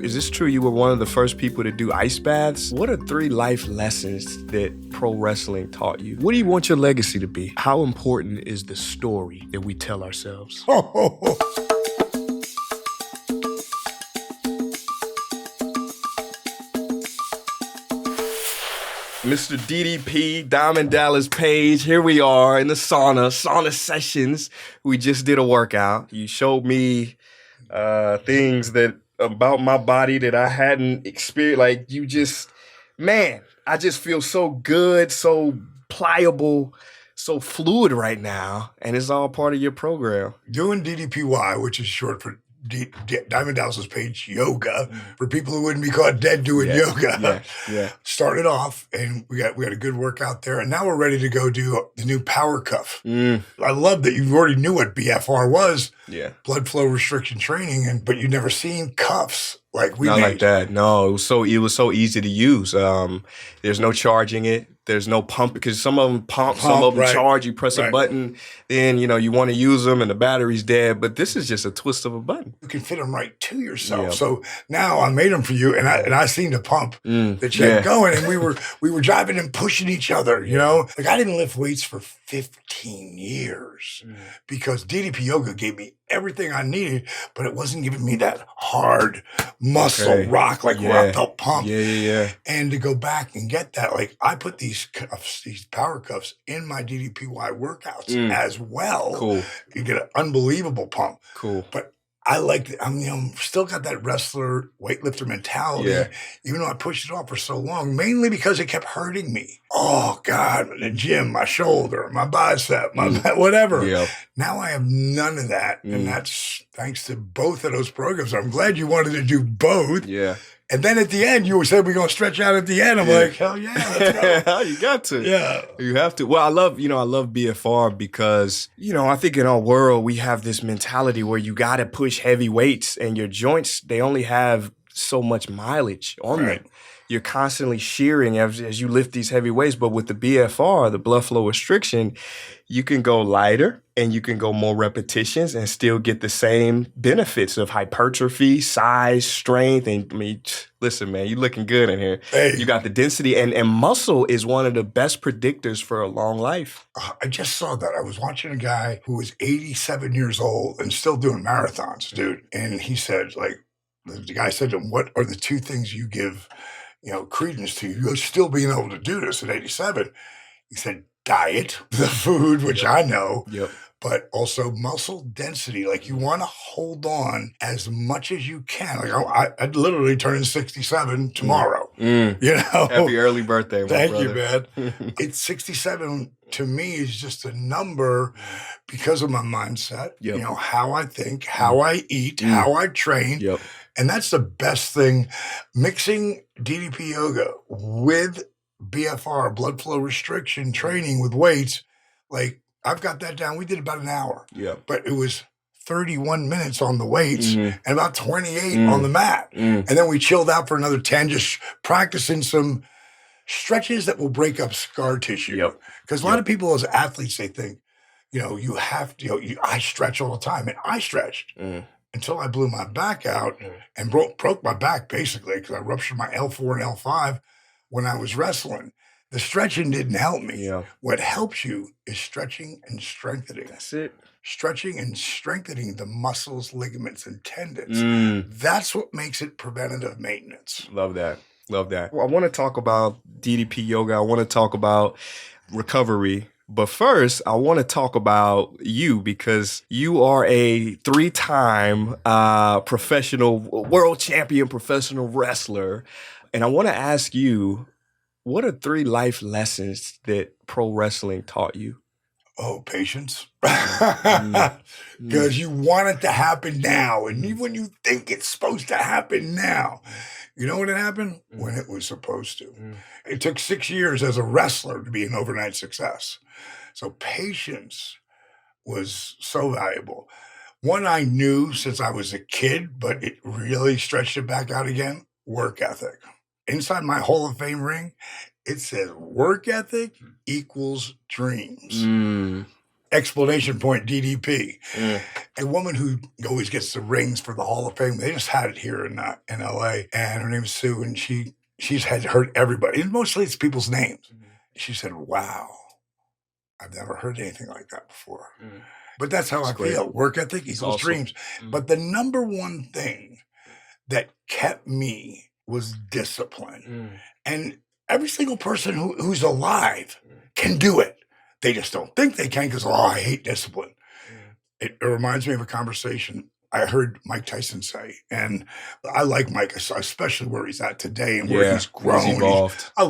Is this true? You were one of the first people to do ice baths? What are 3 life lessons that pro wrestling taught you? What do you want your legacy to be? How important is the story that we tell ourselves? Mr. DDP, Diamond Dallas Page, here we are in the sauna sessions. We just did a workout. You showed me things that about my body that I hadn't experienced. Like you just, man, I just feel so good, so pliable, so fluid right now. And it's all part of your program. Doing DDPY, which is short for Diamond Dallas Page Yoga, for people who wouldn't be caught dead doing yoga. Yeah. Started off, and we got a good workout there, and now we're ready to go do the new power cuff. I love that you already knew what BFR was, blood flow restriction training, but you'd never seen cuffs like we Not made. like that. No, it was so easy to use. There's no charging it. There's no pump because some of them pump, some of them charge. You press a button, then you want to use them and the battery's dead. But this is just a twist of a button. You can fit them right to yourself. So now I made them for you, and I seen the pump that you had going, and we were driving and pushing each other. Like I didn't lift weights for 15 years because DDP Yoga gave me everything I needed, but it wasn't giving me that hard muscle rock like where I felt pumped. And to go back and get that, like I put these cuffs, these power cuffs in my DDPY workouts as well. Cool. You get an unbelievable pump. Cool. But I like it. I'm still got that wrestler, weightlifter mentality, even though I pushed it off for so long, mainly because it kept hurting me. Oh, God, in the gym, my shoulder, my bicep, my whatever. Now I have none of that, and that's thanks to both of those programs. I'm glad you wanted to do both. And then at the end, you said we're going to stretch out at the end. I'm like, hell yeah, let's go. You got to. You have to. Well, I love BFR because, I think in our world, we have this mentality where you got to push heavy weights and your joints, they only have so much mileage on them. You're constantly shearing as you lift these heavy weights. But with the BFR, the blood flow restriction, you can go lighter and you can go more repetitions and still get the same benefits of hypertrophy, size, strength. And I mean, listen, man, you're looking good in here. Hey. You got the density and muscle is one of the best predictors for a long life. I just saw that. I was watching a guy who was 87 years old and still doing marathons, dude. And he said, like, the guy said to him, what are the 2 things you give credence to you still being able to do this at 87? He said, diet, the food, which I know, but also muscle density. Like you want to hold on as much as you can. Like I'd literally turn 67 tomorrow. Happy early birthday, my Thank brother. you, man. It's 67 to me is just a number because of my mindset, how I think, how I eat, how I train. And that's the best thing. Mixing DDP yoga with BFR, blood flow restriction training with weights, like I've got that down. We did about an hour, but it was 31 minutes on the weights and about 28 on the mat. And then we chilled out for another 10, just practicing some stretches that will break up scar tissue. Because a lot of people as athletes, they think, you have to, I stretch all the time, and I stretched. Until I blew my back out and broke my back, basically, because I ruptured my L4 and L5 when I was wrestling. The stretching didn't help me. What helps you is stretching and strengthening. That's it. Stretching and strengthening the muscles, ligaments, and tendons. That's what makes it preventative maintenance. Love that. Love that. Well, I want to talk about DDP yoga. I want to talk about recovery. But first, I want to talk about you because you are a 3-time professional, world champion professional wrestler. And I want to ask you, what are 3 life lessons that pro wrestling taught you? Oh, patience. Because you want it to happen now. And even when you think it's supposed to happen now, you know when it happened? When it was supposed to. It took 6 years as a wrestler to be an overnight success. So patience was so valuable. One I knew since I was a kid, but it really stretched it back out again, work ethic. Inside my Hall of Fame ring, it says work ethic equals dreams. explanation point DDP. A woman who always gets the rings for the Hall of Fame. They just had it here in LA, and her name is Sue, and she's had heard everybody, and mostly it's people's names. She said, "Wow, I've never heard anything like that before." But that's how I feel. Work ethic equals dreams. But the number one thing that kept me was discipline. And every single person who's alive can do it. They just don't think they can because, I hate discipline. It reminds me of a conversation I heard Mike Tyson say. And I like Mike, especially where he's at today and where he's grown. He's evolved. I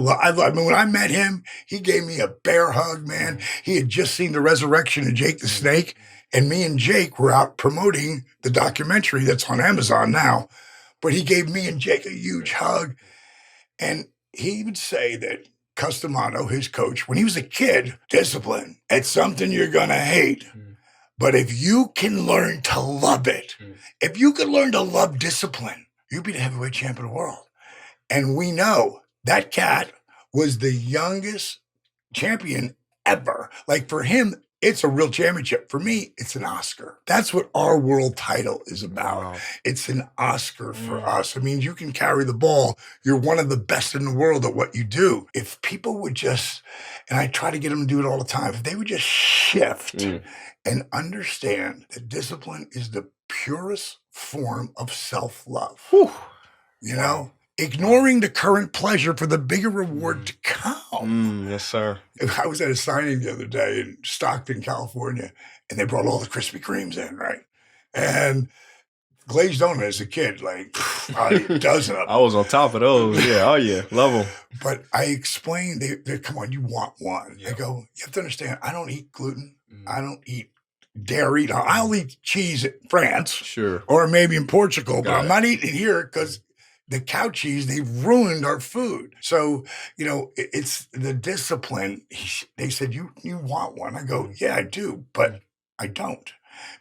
mean, when I met him, he gave me a bear hug, man. He had just seen the resurrection of Jake the Snake. And me and Jake were out promoting the documentary that's on Amazon now. But he gave me and Jake a huge hug. And he would say that Customato, his coach, when he was a kid, discipline, it's something you're going to hate. But if you can learn to love it, if you can learn to love discipline, you'll be the heavyweight champion of the world. And we know that cat was the youngest champion ever. Like for him, it's a real championship. For me, it's an Oscar. That's what our world title is about. Wow. It's an Oscar for us. It means you can carry the ball. You're one of the best in the world at what you do. If people would just, and I try to get them to do it all the time, if they would just shift and understand that discipline is the purest form of self-love. You know? Ignoring the current pleasure for the bigger reward to come. Yes, sir. I was at a signing the other day in Stockton, California, and they brought all the Krispy Kremes in, right? And glazed donut as a kid, like probably a dozen of them. I was on top of those. Yeah, love them. But I explained, they come on, you want one. I go, you have to understand, I don't eat gluten. I don't eat dairy. Now, I'll eat cheese in France, or maybe in Portugal, but I'm not eating it here because the cow cheese, they've ruined our food. So, you know, it's the discipline. They said, you want one? I go, yeah, I do, but I don't.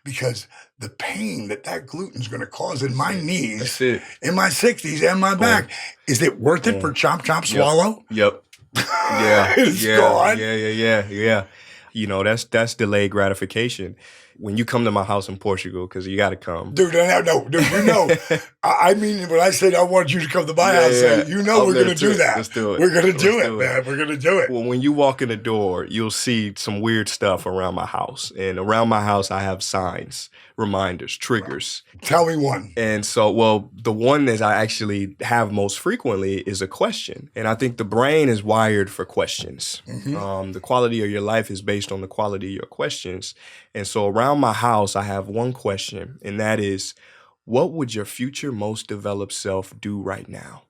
Because the pain that gluten's going to cause in my knees, in my 60s, and my back, is it worth it for chomp, chomp, swallow? Yep. Yeah. It's gone. Yeah. You know, that's delayed gratification. When you come to my house in Portugal, because you got to come. Dude, no, dude, you know, I mean, when I said I want you to come to my house, you know we're going to do that. Let's do it. We're going to do it, man. We're going to do it. Well, when you walk in the door, you'll see some weird stuff around my house. And around my house, I have signs, reminders, triggers. Tell me one. And so, well, the one that I actually have most frequently is a question. And I think the brain is wired for questions. The quality of your life is based on the quality of your questions. And so around my house, I have one question, and that is, what would your future most developed self do right now?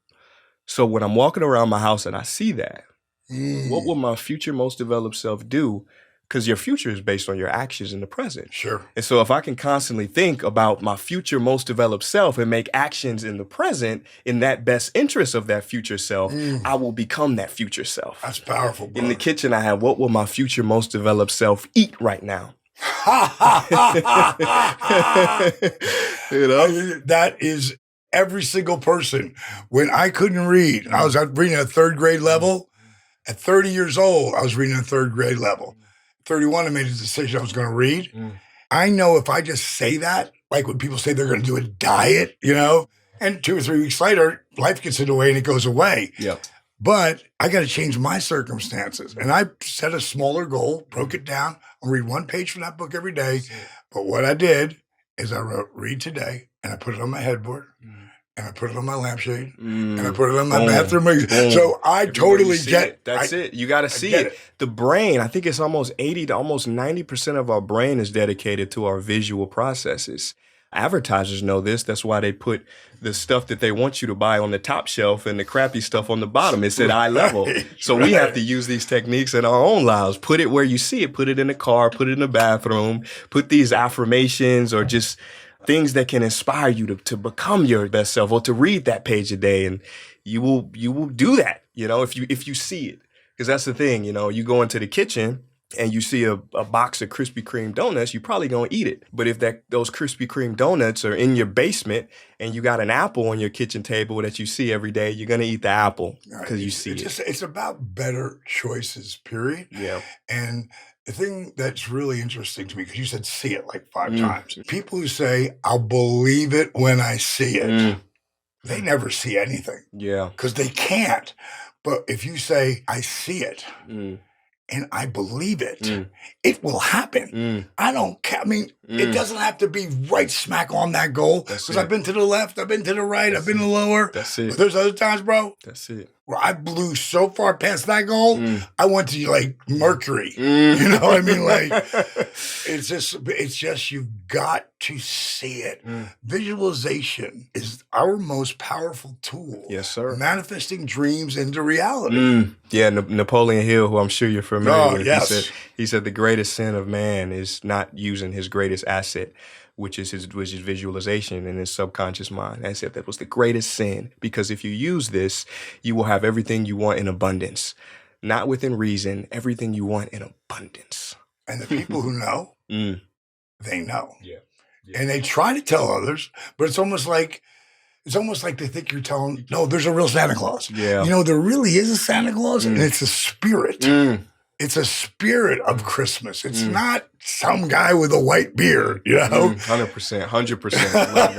So when I'm walking around my house and I see that, what will my future most developed self do? Because your future is based on your actions in the present. Sure. And so if I can constantly think about my future most developed self and make actions in the present in that best interest of that future self, I will become that future self. That's powerful, bro. In the kitchen, I have, what will my future most developed self eat right now? You know? That is every single person. When I couldn't read, and I was reading at third grade level, at 30 years old, I was reading at third grade level. 31, I made a decision I was going to read. I know if I just say that, like when people say they're going to do a diet, you know, and 2 or 3 weeks later, life gets in the way and it goes away. But I got to change my circumstances. And I set a smaller goal, broke it down. I'll read 1 page from that book every day. But what I did is I wrote, read today, and I put it on my headboard, and I put it on my lampshade, and I put it on my bathroom. So I totally get it. That's it. You got to see it. The brain, I think it's almost 80 to almost 90% of our brain is dedicated to our visual processes. Advertisers know this. That's why they put the stuff that they want you to buy on the top shelf and the crappy stuff on the bottom. It's at eye level. So we have to use these techniques in our own lives. Put it where you see it. Put it in the car. Put it in the bathroom. Put these affirmations or just things that can inspire you to become your best self or to read that page a day. And you will do that, you know, if you see it. Because that's the thing, you know, you go into the kitchen and you see a box of Krispy Kreme donuts, you're probably going to eat it. But if those Krispy Kreme donuts are in your basement and you got an apple on your kitchen table that you see every day, you're going to eat the apple because you see it. It's about better choices, period. Yeah. And The thing that's really interesting to me, because you said see it like 5 times. People who say, I'll believe it when I see it, they never see anything. Yeah. Because they can't. But if you say, I see it, and I believe it, it will happen. I don't care. I mean, it doesn't have to be right smack on that goal. Because I've been to the left, I've been to the right, I've been to the lower. That's it. But there's other times, bro. That's it. Where I blew so far past that goal, I went to like Mercury. You know what I mean? Like, it's just you've got to see it. Visualization is our most powerful tool. Yes, sir. Manifesting dreams into reality. Yeah, Napoleon Hill, who I'm sure you're familiar with, yes. he said the greatest sin of man is not using his greatest asset, which is his visualization in his subconscious mind. I said that was the greatest sin, because if you use this, you will have everything you want in abundance. Not within reason, everything you want in abundance. And the people who know, they know. Yeah. And they try to tell others, but it's almost like they think you're telling, no, there's a real Santa Claus. Yeah. You know, there really is a Santa Claus, and it's a spirit. It's a spirit of Christmas. It's not some guy with a white beard, you know? 100%, 100%. Love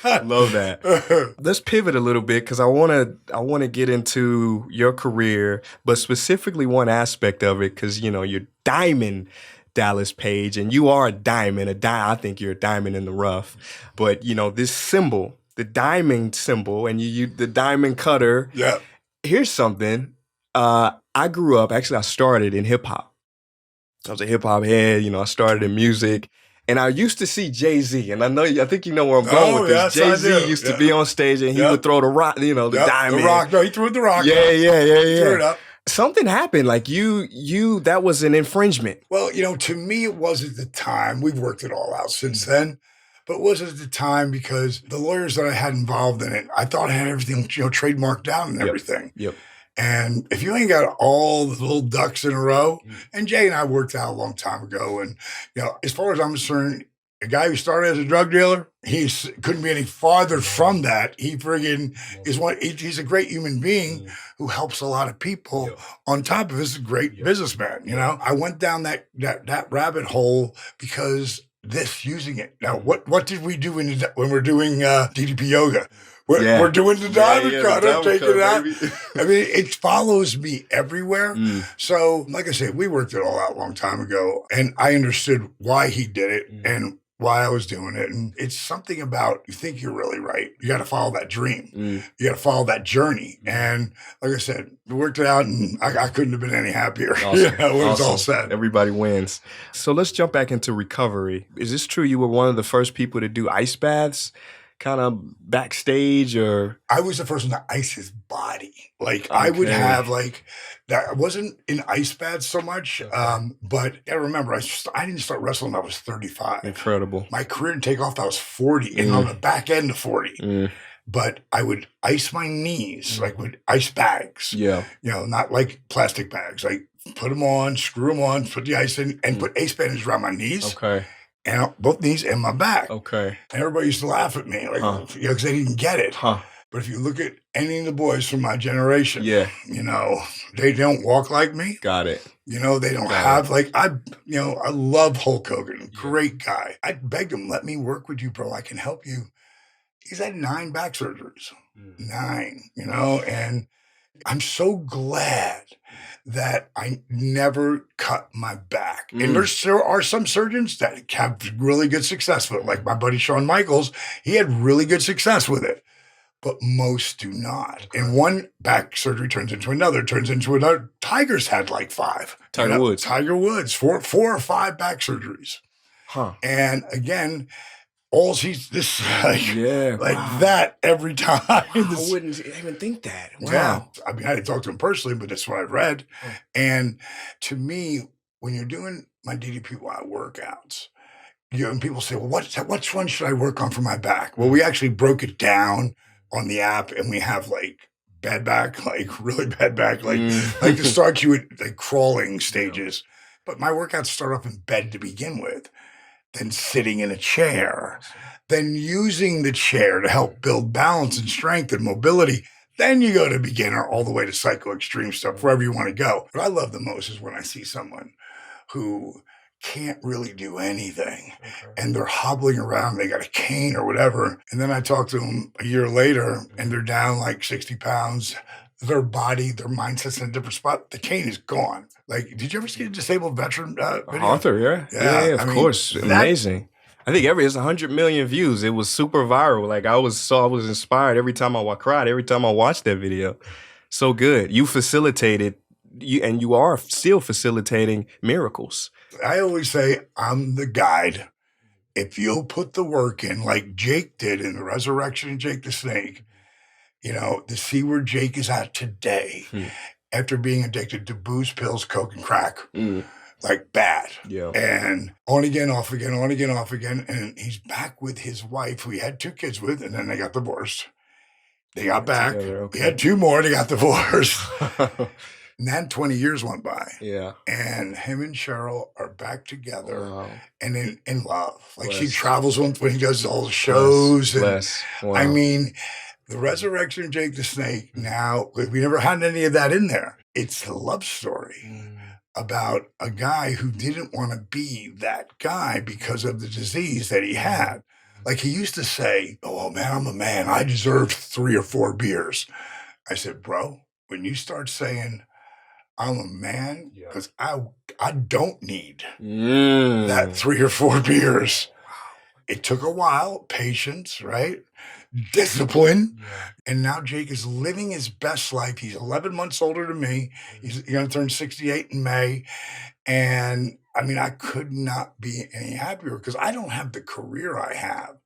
that. Love that. Let's pivot a little bit, because I want to get into your career, but specifically one aspect of it, because, you know, you're Diamond Dallas Page, and you are a diamond. I think you're a diamond in the rough. But, you know, this symbol, the diamond symbol, and you the diamond cutter. Yeah. Here's something. I grew up, actually, I started in hip hop. I was a hip hop head, you know, I started in music. And I used to see Jay-Z, and I think you know where I'm going with this. Yes, Jay-Z used to be on stage, and he would throw the rock, you know, the diamond. The rock. No, he threw the rock. Yeah. He threw it up. Something happened, like that was an infringement. Well, you know, to me, it was at the time. We've worked it all out since then. But it was at the time because the lawyers that I had involved in it, I thought I had everything, you know, trademarked down and everything. Yep. And if you ain't got all the little ducks in a row, and Jay and I worked out a long time ago. And, you know, as far as I'm concerned, a guy who started as a drug dealer, he couldn't be any farther from that. He friggin' he's a great human being who helps a lot of people. On top of he's a great businessman, you know? I went down that rabbit hole because using it. Now, what did we do when we're doing DDP yoga? We're doing the diamond cutter, taking it out. I mean, it follows me everywhere. So, like I said, we worked it all out a long time ago, and I understood why he did it and why I was doing it. And it's something about, you think you're really right. You got to follow that dream. You got to follow that journey. And like I said, we worked it out, and I couldn't have been any happier. Awesome. You know, it was all set. Everybody wins. So let's jump back into recovery. Is this true? You were one of the first people to do ice baths? Kind of backstage, or? I was the first one to ice his body. Like, I would have like that. I wasn't in ice baths so much, but I remember I didn't start wrestling until I was 35. Incredible. My career didn't take off till I was 40, and on the back end of 40. But I would ice my knees, like with ice bags. Yeah. You know, not like plastic bags. Like, put them on, screw them on, put the ice in, and put ace bandages around my knees. Okay. And both knees and my back. Okay. And everybody used to laugh at me, like, you know, because they didn't get it. But if you look at any of the boys from my generation, you know, they don't walk like me. Got it. You know, they don't have, like, I love Hulk Hogan, great guy. I begged him, let me work with you, bro. I can help you. He's had 9 back surgeries. 9, you know, and I'm so glad that I never cut my back. And there are some surgeons that have really good success with it. Like my buddy Shawn Michaels, he had really good success with it. But most do not. And one back surgery turns into another. Tiger's had like 5. Tiger Woods. Tiger Woods, 4 or 5 back surgeries. And again, he's this that every time. I wouldn't even think that. Wow. Yeah. I mean, I didn't talk to him personally, but that's what I read. And to me, when you're doing my DDPY workouts, and people say, well, which one should I work on for my back? Well, we actually broke it down on the app, and we have like bad back, like really bad back, like to start you at like crawling stages. But my workouts start off in bed to begin with. Then sitting in a chair, then using the chair to help build balance and strength and mobility. Then you go to beginner all the way to psycho extreme stuff, wherever you want to go. What I love the most is when I see someone who can't really do anything. And they're hobbling around. They got a cane or whatever. And then I talk to them a year later and they're down like 60 pounds. Their body, their mindset's in a different spot. The cane is gone. Like, did you ever see a disabled veteran video? Arthur, yeah, of course. Amazing. I think it's 100 million views. It was super viral. Like I was inspired every time I cried every time I watched that video. So good. You facilitated, and you are still facilitating miracles. I always say I'm the guide. If you'll put the work in, like Jake did in the resurrection of Jake the Snake, to see where Jake is at today after being addicted to booze, pills, coke, and crack. Like bad. Yeah. And on again, off again, on again, off again. And he's back with his wife, who he had 2 kids with, and then they got divorced. They got back. Together, okay. He had 2 more, they got divorced. And then 20 years went by. Yeah. And him and Cheryl are back together and in love. Like she travels with him when he does all the shows. Wow. I mean, the resurrection of Jake the Snake now, we never had any of that in there. It's a love story. About a guy who didn't want to be that guy because of the disease that he had. Like he used to say, oh man, I'm a man. I deserve 3 or 4 beers. I said, bro, when you start saying I'm a man, because I don't need that 3 or 4 beers. It took a while, patience, right? Discipline. And now Jake is living his best life. He's 11 months older than me. He's going to turn 68 in May. And I mean, I could not be any happier because I don't have the career I have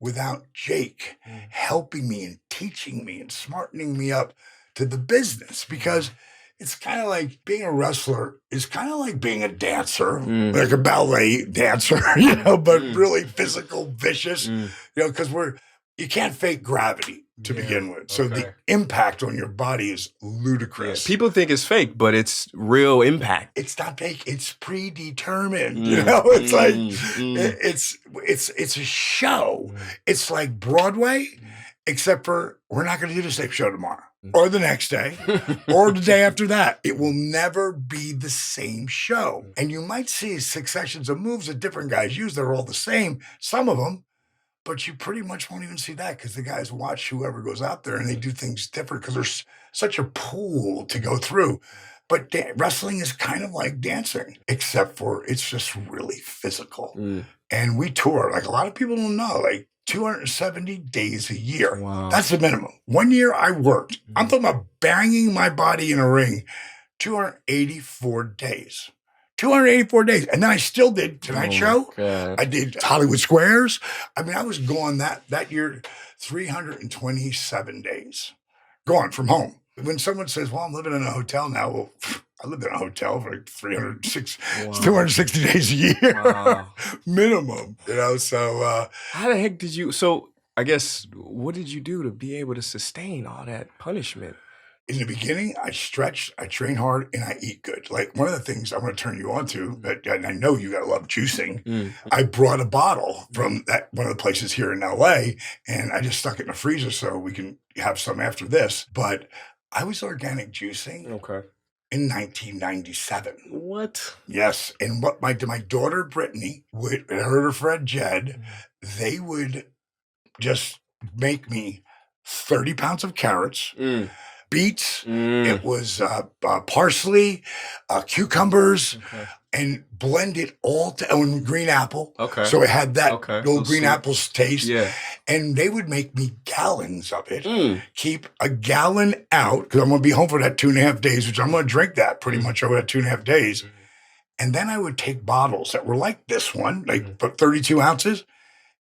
without Jake helping me and teaching me and smartening me up to the business. Because it's kind of like being a wrestler is kind of like being a dancer, like a ballet dancer, but really physical, vicious, because you can't fake gravity to begin with. So the impact on your body is ludicrous. Yeah. People think it's fake, but it's real impact. It's not fake. It's predetermined. It's like, it's a show. It's like Broadway, except for we're not going to do the same show tomorrow. Or the next day, or the day after that. It will never be the same show. And you might see successions of moves that different guys use. They're all the same, some of them, but you pretty much won't even see that because the guys watch whoever goes out there and they do things different because there's such a pool to go through. But wrestling is kind of like dancing, except for it's just really physical. And we tour, like a lot of people don't know, like 270 days a year. Wow. That's the minimum. 1 year I worked. I'm talking about banging my body in a ring 284 days. 284 days. And then I still did Tonight Show. God. I did Hollywood Squares. I mean, I was gone that year 327 days. Gone from home. When someone says, well, I'm living in a hotel now, well, I lived in a hotel for like 260 days a year, minimum, So how the heck did you, so I guess, what did you do to be able to sustain all that punishment? In the beginning, I stretch, I train hard, and I eat good. Like one of the things I'm going to turn you on to, and I know you got to love juicing. I brought a bottle from one of the places here in LA, and I just stuck it in the freezer so we can have some after this. But I was organic juicing. Okay. In 1997. What? Yes. And what my daughter Brittany and her friend Jed, they would just make me 30 pounds of carrots, beets. It was parsley, cucumbers, and blend it all and green apple. Okay. So it had that little green apples taste. Yeah. And they would make me gallons of it. Keep a gallon out because I'm going to be home for that 2.5 days, which I'm going to drink that pretty much over that 2.5 days. And then I would take bottles that were like this one, like 32 ounces,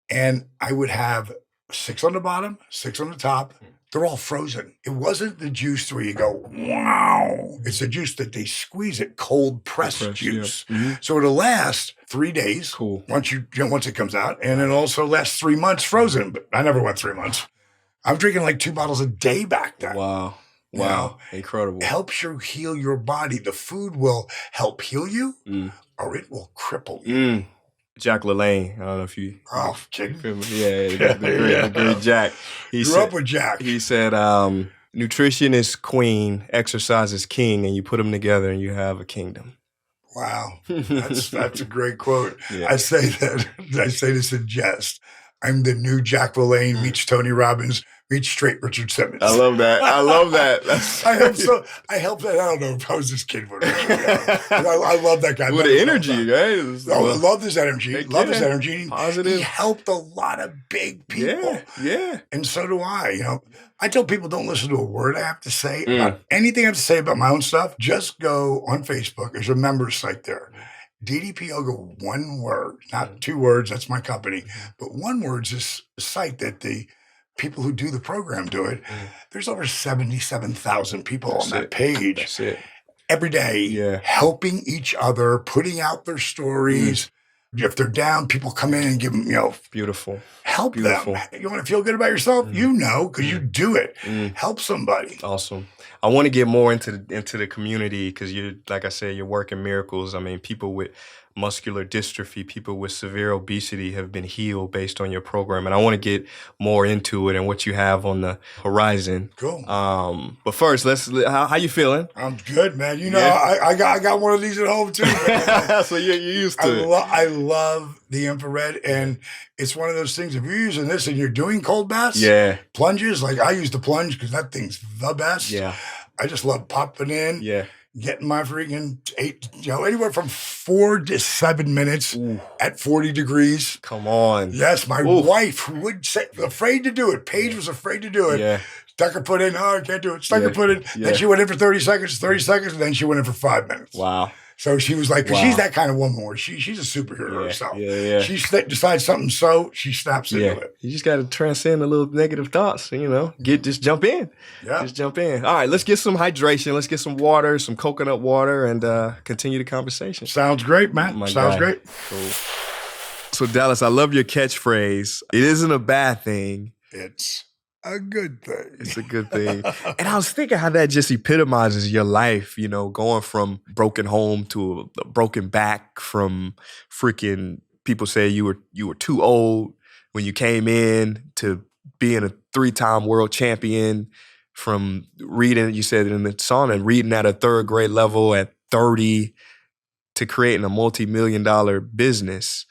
and I would have 6 on the bottom, 6 on the top. They're all frozen. It wasn't the juice where you go, wow. It's a juice that they squeeze it, cold pressed juice. Yeah. So it'll last 3 days. Cool. Once it comes out, and it also lasts 3 months frozen. But I never went 3 months. I'm drinking like 2 bottles a day back then. Wow. Wow. Incredible. It helps you heal your body. The food will help heal you, or it will cripple you. Jack LaLanne, I don't know if you... Oh, the great Jack. Grew up with Jack. He said, nutrition is queen, exercise is king, and you put them together and you have a kingdom. Wow. That's a great quote. Yeah. I say this in jest. I'm the new Jack LaLanne meets Tony Robbins meets straight Richard Simmons. I love that. I love that. I hope so. I hope that. I don't know if I was this kid. I love that guy. With the energy, right? I love his energy. Love his energy. Positive. He helped a lot of big people. Yeah. And so do I. You know, I tell people don't listen to a word I have to say about anything I have to say about my own stuff. Just go on Facebook. There's a members site there. DDP Yoga, one word, not two words. That's my company. But one word is this site that the people who do the program do it. There's over 77,000 people on that page. That's it. Every day, helping each other, putting out their stories. If they're down, people come in and give them, beautiful. Help them. You want to feel good about yourself? You know, because you do it. Help somebody. Awesome. I want to get more into the community because you, like I said, you're working miracles. I mean, people with muscular dystrophy, people with severe obesity have been healed based on your program. And I want to get more into it and what you have on the horizon. Cool. But first, how you feeling? I'm good, man. You know, I got one of these at home too. So you're used to it. I love the infrared, and it's one of those things. If you're using this and you're doing cold baths, plunges, like I use the plunge because that thing's the best. Yeah. I just love popping in. Yeah. Getting my freaking anywhere from 4 to 7 minutes at 40 degrees. Come on. Yes, my wife would say, afraid to do it. Paige was afraid to do it. Yeah. Stuck her foot in. Oh, I can't do it. Stuck her foot in. Yeah. Then she went in for 30 seconds, and then she went in for 5 minutes. Wow. So she was like, she's that kind of woman where she's a superhero herself. Yeah. She decides something, she snaps into it. You just got to transcend a little negative thoughts, just jump in. Yeah. Just jump in. All right, let's get some hydration. Let's get some water, some coconut water, and continue the conversation. Sounds great, man. Sounds great. Cool. So, Dallas, I love your catchphrase. It isn't a bad thing. It's a good thing. It's a good thing. And I was thinking how that just epitomizes your life, going from broken home to a broken back, from freaking people say you were too old when you came in, to being a 3-time world champion, from reading, you said in the song, and reading at a 3rd grade level at 30, to creating a multi-million-dollar business.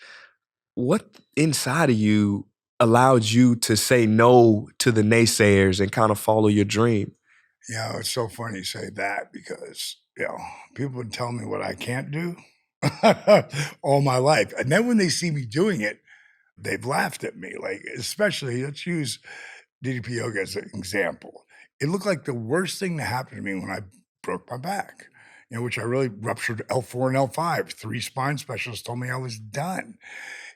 What inside of you allowed you to say no to the naysayers and kind of follow your dream? Yeah, it's so funny you say that because, people would tell me what I can't do all my life. And then when they see me doing it, they've laughed at me. Like, especially, let's use DDP Yoga as an example. It looked like the worst thing to happen to me when I broke my back, which I really ruptured L4 and L5. 3 spine specialists told me I was done.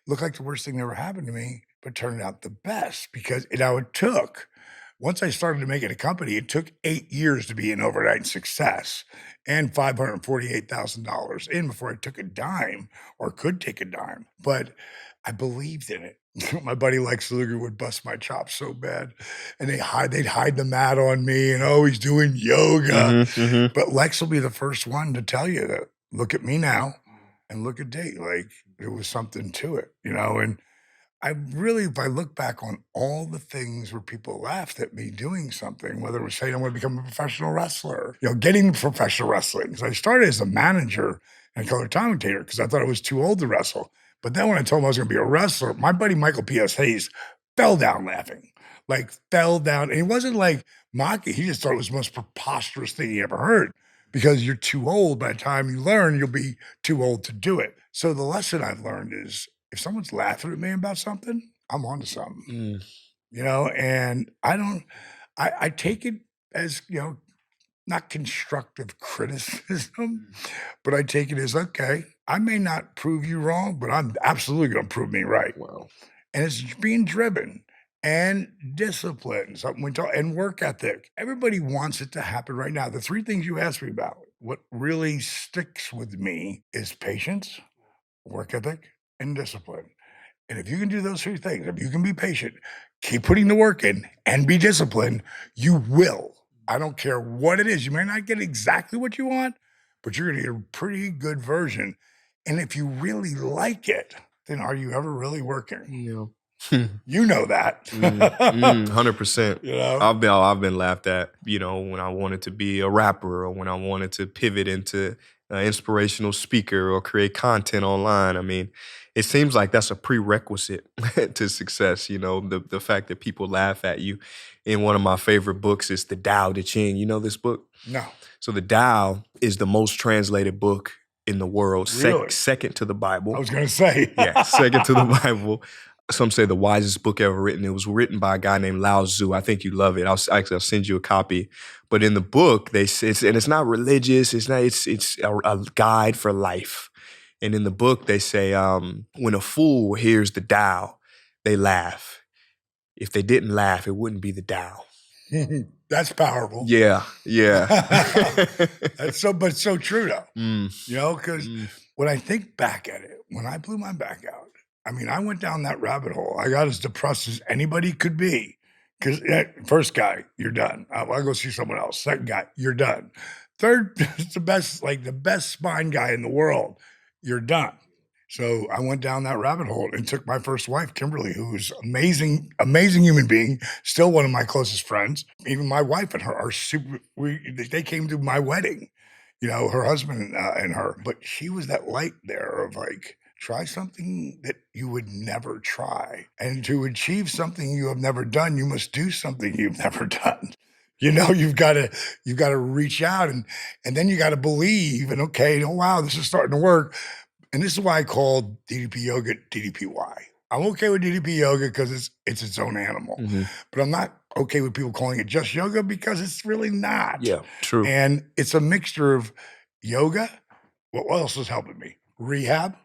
It looked like the worst thing that ever happened to me, but turned out the best because it took, once I started to make it a company, it took 8 years to be an overnight success and $548,000 in before I took a dime or could take a dime. But I believed in it. My buddy Lex Luger would bust my chops so bad, and they'd hide the mat on me, and he's doing yoga. But Lex will be the first one to tell you that, look at me now and look at Date. Like, there was something to it, and if I look back on all the things where people laughed at me doing something, whether it was saying I want to become a professional wrestler, getting professional wrestling. Because I started as a manager and color commentator because I thought I was too old to wrestle. But then when I told him I was going to be a wrestler, my buddy Michael P.S. Hayes fell down laughing. Like, fell down. And he wasn't like mocking. He just thought it was the most preposterous thing he ever heard. Because you're too old. By the time you learn, you'll be too old to do it. So the lesson I've learned is, if someone's laughing at me about something, I'm onto something, and I take it as, not constructive criticism, but I take it as, okay, I may not prove you wrong, but I'm absolutely going to prove me right. Wow. And it's being driven and discipline, something we talk, and work ethic. Everybody wants it to happen right now. The 3 things you asked me about, what really sticks with me is patience, work ethic, and discipline. And if you can do those 3 things, if you can be patient, keep putting the work in, and be disciplined, you will. I don't care what it is. You may not get exactly what you want, but you're going to get a pretty good version. And if you really like it, then are you ever really working? You know that. 100%. I've been laughed at, when I wanted to be a rapper or when I wanted to pivot into an inspirational speaker or create content online. I mean, it seems like that's a prerequisite to success, you know, the fact that people laugh at you. In one of my favorite books is The Tao Te Ching. You know this book? No. So The Tao is the most translated book in the world, Really? second to the Bible. I was going to say. Yeah, second to the Bible. Some say the wisest book ever written. It was written by a guy named Lao Tzu. I think you love it. I'll send you a copy. But in the book, they say, and it's not religious. It's not. It's a guide for life. And in the book, they say, when a fool hears the Tao, they laugh. If they didn't laugh, it wouldn't be the Tao. That's powerful. Yeah. That's so true though. You know, because when I think back at it, when I blew my back out, I mean, I went down that rabbit hole. I got as depressed as anybody could be. Because first guy, you're done. I'll go see someone else. Second guy, you're done. Third, the best spine guy in the world. You're done. So I went down that rabbit hole and took my first wife, Kimberly, who's amazing human being, still one of my closest friends. Even my wife and her are super. They came to my wedding, you know, her husband and her. But she was that light there of like, try something that you would never try. And to achieve something you have never done, you must do something you've never done. You know, you've got to reach out and then you got to believe and okay, oh wow, this is starting to work. And this is why I call DDP yoga DDPY. I'm okay with DDP yoga because it's its own animal. But I'm not okay with people calling it just yoga because it's really not. Yeah, true. And it's a mixture of yoga. What else is helping me? Rehab,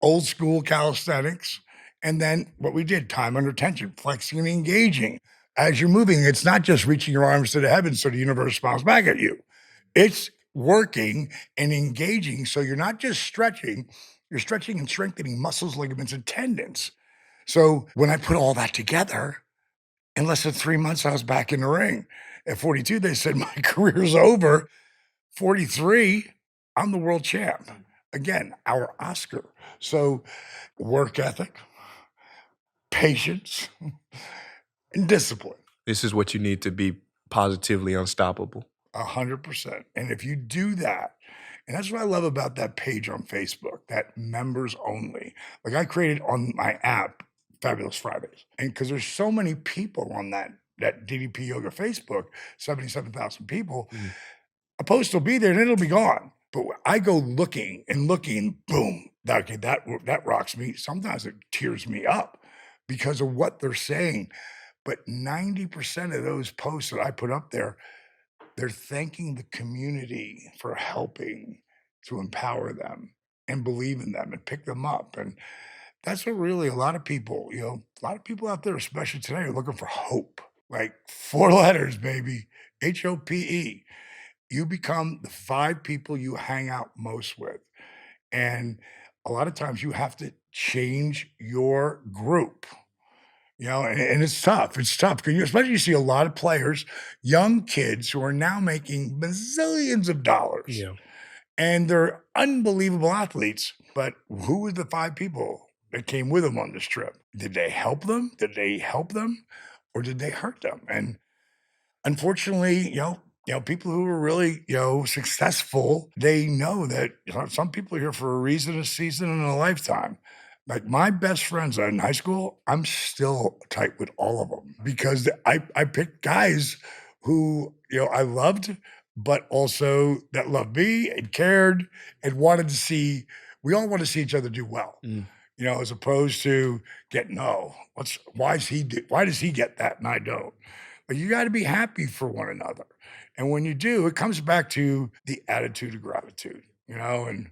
old school calisthenics, and then what we did, time under tension, flexing and engaging. As you're moving, it's not just reaching your arms to the heavens so the universe smiles back at you. It's working and engaging so you're not just stretching, you're stretching and strengthening muscles, ligaments, and tendons. So when I put all that together, in less than 3 months, I was back in the ring. At 42, they said, my career's over. 43, I'm the world champ. Again, our Oscar. So work ethic, patience, and discipline. This is what you need to be positively unstoppable. 100%. And if you do that, and that's what I love about that page on Facebook, that members only. Like I created on my app, Fabulous Fridays. And because there's so many people on that DDP Yoga Facebook, 77,000 people, a post will be there and it'll be gone. But I go looking, boom, that rocks me. Sometimes it tears me up because of what they're saying. But 90% of those posts that I put up there, they're thanking the community for helping to empower them and believe in them and pick them up. And that's what really a lot of people, you know, a lot of people out there, especially today, are looking for hope. Like 4 letters, baby, HOPE. You become the 5 people you hang out most with. And a lot of times you have to change your group. You know, and it's tough. It's tough because especially you see a lot of players, young kids who are now making bazillions of dollars. Yeah. And they're unbelievable athletes. But who were the 5 people that came with them on this trip? Did they help them? Or did they hurt them? And unfortunately, you know, people who are really, you know, successful, they know that, you know, some people are here for a reason, a season, and a lifetime. Like my best friends in high school, I'm still tight with all of them because I picked guys who, you know, I loved, but also that loved me and cared and wanted to see, we all want to see each other do well, you know, as opposed to getting, why does he get that and I don't? But you got to be happy for one another. And when you do, it comes back to the attitude of gratitude, you know, and,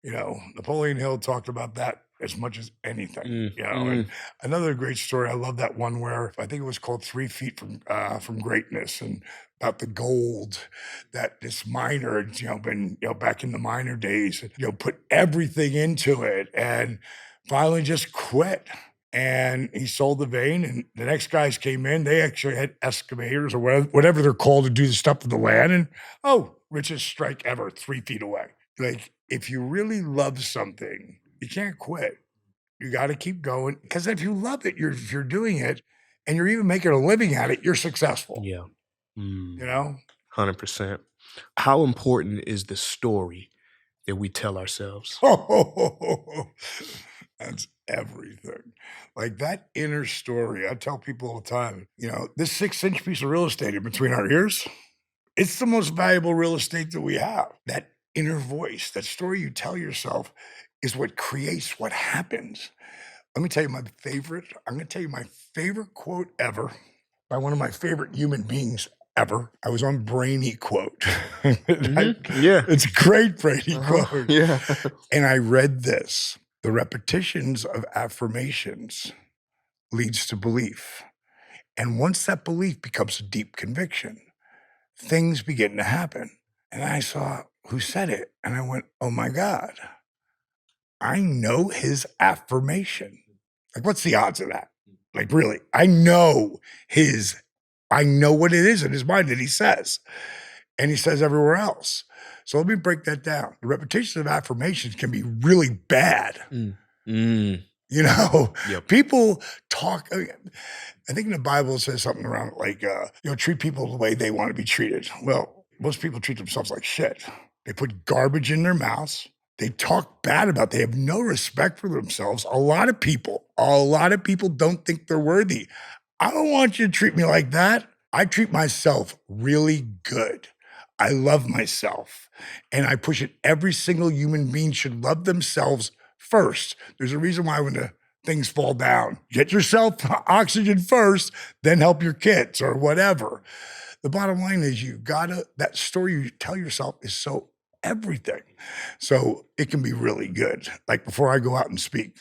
you know, Napoleon Hill talked about that as much as anything, you know. And another great story, I love that one where I think it was called 3 Feet from Greatness, and about the gold that this miner, you know, been, you know, back in the miner days, you know, put everything into it and finally just quit. And he sold the vein, and the next guys came in. They actually had excavators or whatever they're called to do the stuff to the land. And richest strike ever, 3 feet away. Like, if you really love something, you can't quit. You got to keep going. Because if you love it, if you're doing it and you're even making a living at it, you're successful. Yeah. You know? 100%. How important is the story that we tell ourselves? Oh, that's everything. Like that inner story. I tell people all the time, this 6-inch piece of real estate in between our ears, it's the most valuable real estate that we have. That inner voice, that story you tell yourself is what creates what happens. Let me tell you I'm going to tell you my favorite quote ever by one of my favorite human beings ever. I was on Brainy quote. It's a great Brainy quote. Yeah. And I read this: the repetitions of affirmations leads to belief. And once that belief becomes a deep conviction, things begin to happen. And I saw who said it. And I went, oh my God, I know his affirmation. Like, what's the odds of that? Like, really, I know what it is in his mind that he says, and he says everywhere else. So let me break that down. The repetition of affirmations can be really bad. People talk. I think in the Bible it says something around like, treat people the way they want to be treated. Well, most people treat themselves like shit. They put garbage in their mouths. They talk bad about it. They have no respect for themselves. A lot of people don't think they're worthy. I don't want you to treat me like that. I treat myself really good. I love myself. And I push it. Every single human being should love themselves first. There's a reason why when the things fall down, get yourself oxygen first, then help your kids or whatever. The bottom line is that story you tell yourself is so everything. So it can be really good. Like before I go out and speak,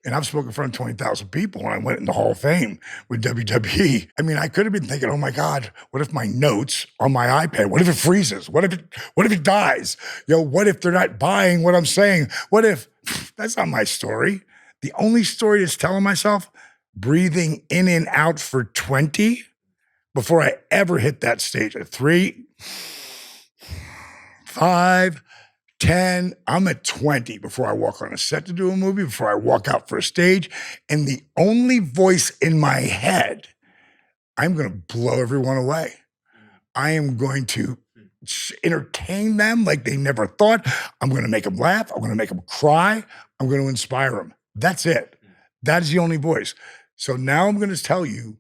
and I've spoken in front of 20,000 people when I went in the Hall of Fame with WWE. I mean, I could have been thinking, oh my God, what if my notes on my iPad, what if it freezes? What if it dies? What if they're not buying what I'm saying? What if, that's not my story. The only story is telling myself, breathing in and out for 20 before I ever hit that stage at 3, 5, 10, I'm at 20 before I walk on a set to do a movie, before I walk out for a stage. And the only voice in my head, I'm going to blow everyone away. I am going to entertain them like they never thought. I'm going to make them laugh. I'm going to make them cry. I'm going to inspire them. That's it. That is the only voice. So now I'm going to tell you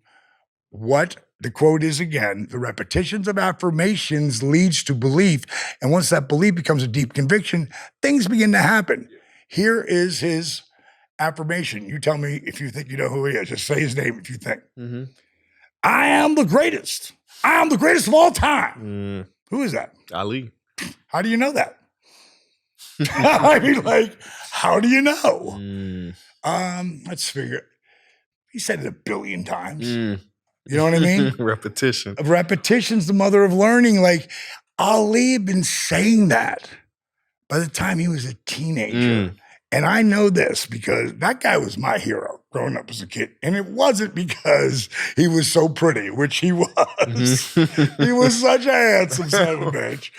what the quote is again: the repetitions of affirmations leads to belief. And once that belief becomes a deep conviction, things begin to happen. Here is his affirmation. You tell me if you think you know who he is. Just say his name if you think. I am the greatest. I am the greatest of all time. Who is that? Ali. How do you know that? I mean, like, how do you know? Let's figure. He said it 1 billion times. You know what I mean? Repetition. Repetition's the mother of learning. Like, Ali had been saying that by the time he was a teenager. And I know this because that guy was my hero growing up as a kid. And it wasn't because he was so pretty, which he was. He was such a handsome son of a bitch.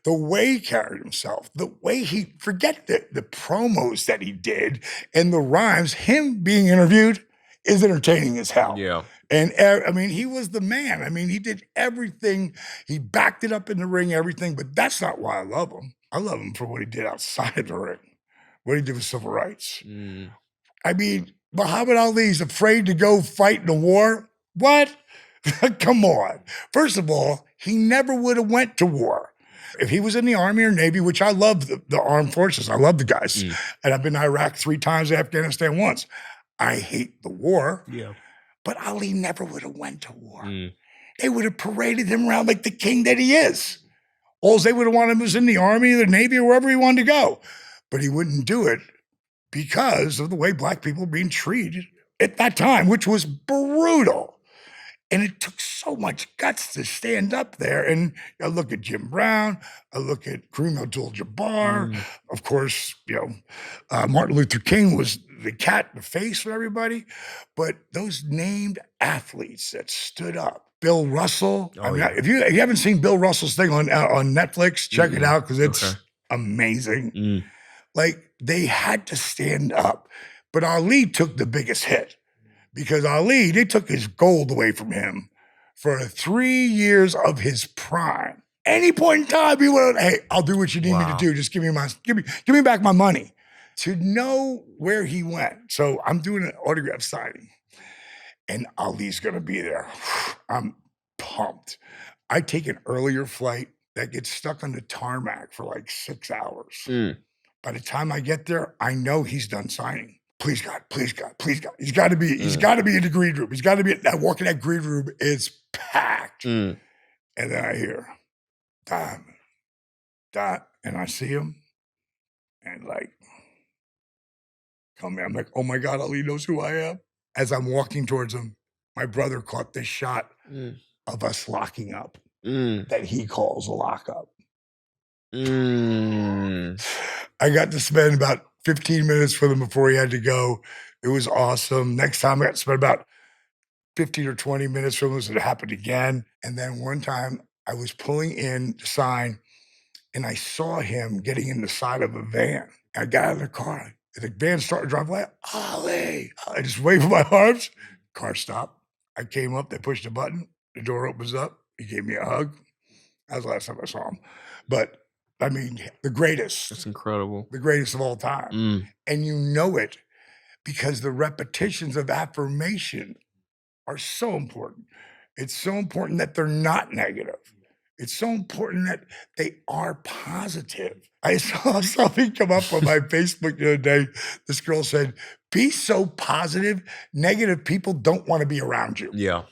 The way he carried himself, the way forget the promos that he did and the rhymes, him being interviewed is entertaining as hell. Yeah. And I mean, he was the man. I mean, he did everything. He backed it up in the ring, everything. But that's not why I love him. I love him for what he did outside of the ring, what he did with civil rights. I mean, Muhammad Ali's afraid to go fight in a war. What? Come on. First of all, he never would have went to war. If he was in the Army or Navy, which I love the armed forces. I love the guys. And I've been to Iraq 3 times, Afghanistan once. I hate the war. Yeah. But Ali never would have went to war. They would have paraded him around like the king that he is. All they would have wanted him was in the Army, the Navy, or wherever he wanted to go. But he wouldn't do it because of the way black people were being treated at that time, which was brutal. And it took so much guts to stand up there. And I look at Jim Brown, I look at Kareem Abdul-Jabbar. Of course, Martin Luther King was the cat in the face for everybody. But those named athletes that stood up, Bill Russell. If you haven't seen Bill Russell's thing on Netflix, check it out because it's amazing. Like, they had to stand up. But Ali took the biggest hit. Because Ali, they took his gold away from him for 3 years of his prime. Any point in time, he went, hey, I'll do what you need me to do. Just give me back my money. To know where he went. So I'm doing an autograph signing and Ali's going to be there. I'm pumped. I take an earlier flight that gets stuck on the tarmac for like 6 hours. By the time I get there, I know he's done signing. Please God, please God, please God. He's got to be in the green room. He's got to be that walking that green room is packed. And then I hear, Dot, and I see him and like, come here. I'm like, oh my God, Ali knows who I am. As I'm walking towards him, my brother caught this shot of us locking up that he calls a lockup. I got to spend about 15 minutes with him before he had to go. It was awesome. Next time I got to spend about 15 or 20 minutes with him. It happened again. And then one time I was pulling in to sign and I saw him getting in the side of a van. I got out of the car. The van started driving away. Ali! I just waved with my arms. Car stopped. I came up. They pushed a button. The door opens up. He gave me a hug. That was the last time I saw him. But, I mean, the greatest. That's incredible. The greatest of all time. And you know it because the repetitions of affirmation are so important. It's so important that they're not negative. It's so important that they are positive. I saw something come up on my Facebook the other day. This girl said, be so positive, negative people don't want to be around you. Yeah.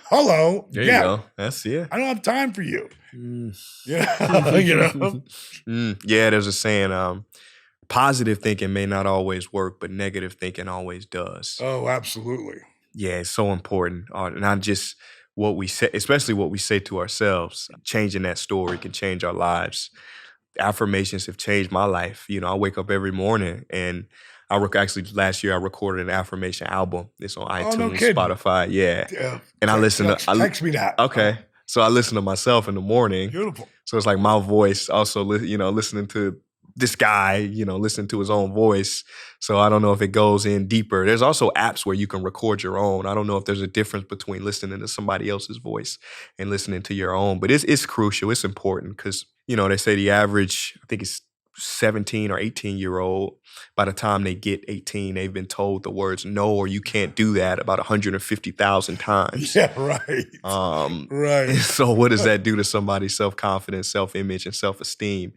Hello. There you go. That's it. I don't have time for you. You know? Yeah, there's a saying, positive thinking may not always work, but negative thinking always does. Oh, absolutely. Yeah, it's so important. Not just what we say, especially what we say to ourselves. Changing that story can change our lives. Affirmations have changed my life. You know, I wake up every morning and actually last year I recorded an affirmation album. It's on iTunes, Spotify. Yeah. And I listen to text me that. Okay. So I listen to myself in the morning. Beautiful. So it's like my voice also, listening to this guy, listening to his own voice. So I don't know if it goes in deeper. There's also apps where you can record your own. I don't know if there's a difference between listening to somebody else's voice and listening to your own, but it's crucial. It's important because, they say the average, I think it's 17 or 18-year-old, by the time they get 18, they've been told the words no or you can't do that about 150,000 times. Yeah, right. Right. So what does that do to somebody's self-confidence, self-image, and self-esteem?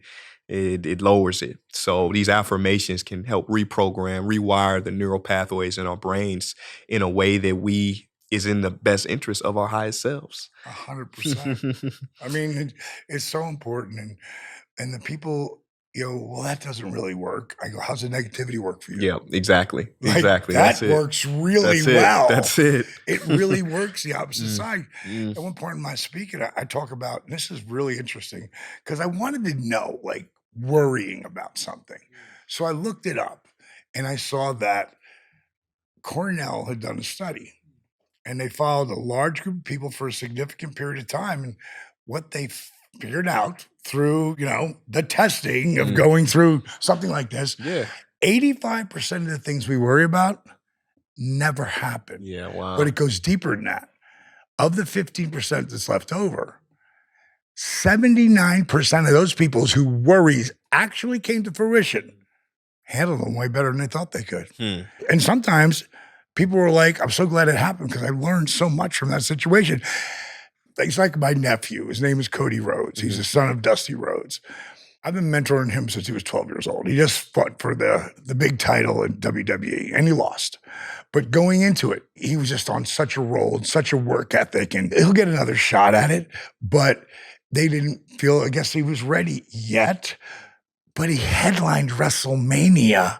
It lowers it. So these affirmations can help reprogram, rewire the neural pathways in our brains in a way that is in the best interest of our highest selves. 100%. I mean, it's so important. And the people, well, that doesn't really work. I go, how's the negativity work for you? Yeah, exactly. Like, exactly. That works really well. That's it. It really works the opposite side. At one point in my speaking, I talk about, and this is really interesting, because I wanted to know, like, worrying about something. So I looked it up and I saw that Cornell had done a study and they followed a large group of people for a significant period of time. And what they figured out through, the testing of going through something like this, 85% of the things we worry about never happen. Yeah, wow. But it goes deeper than that. Of the 15% that's left over, 79% of those people whose worries actually came to fruition handled them way better than they thought they could. And sometimes people were like, I'm so glad it happened because I learned so much from that situation. It's like my nephew. His name is Cody Rhodes. He's the son of Dusty Rhodes. I've been mentoring him since he was 12 years old. He just fought for the big title in WWE, and he lost. But going into it, he was just on such a roll and such a work ethic, and he'll get another shot at it. But they didn't feel, I guess he was ready yet. But he headlined WrestleMania.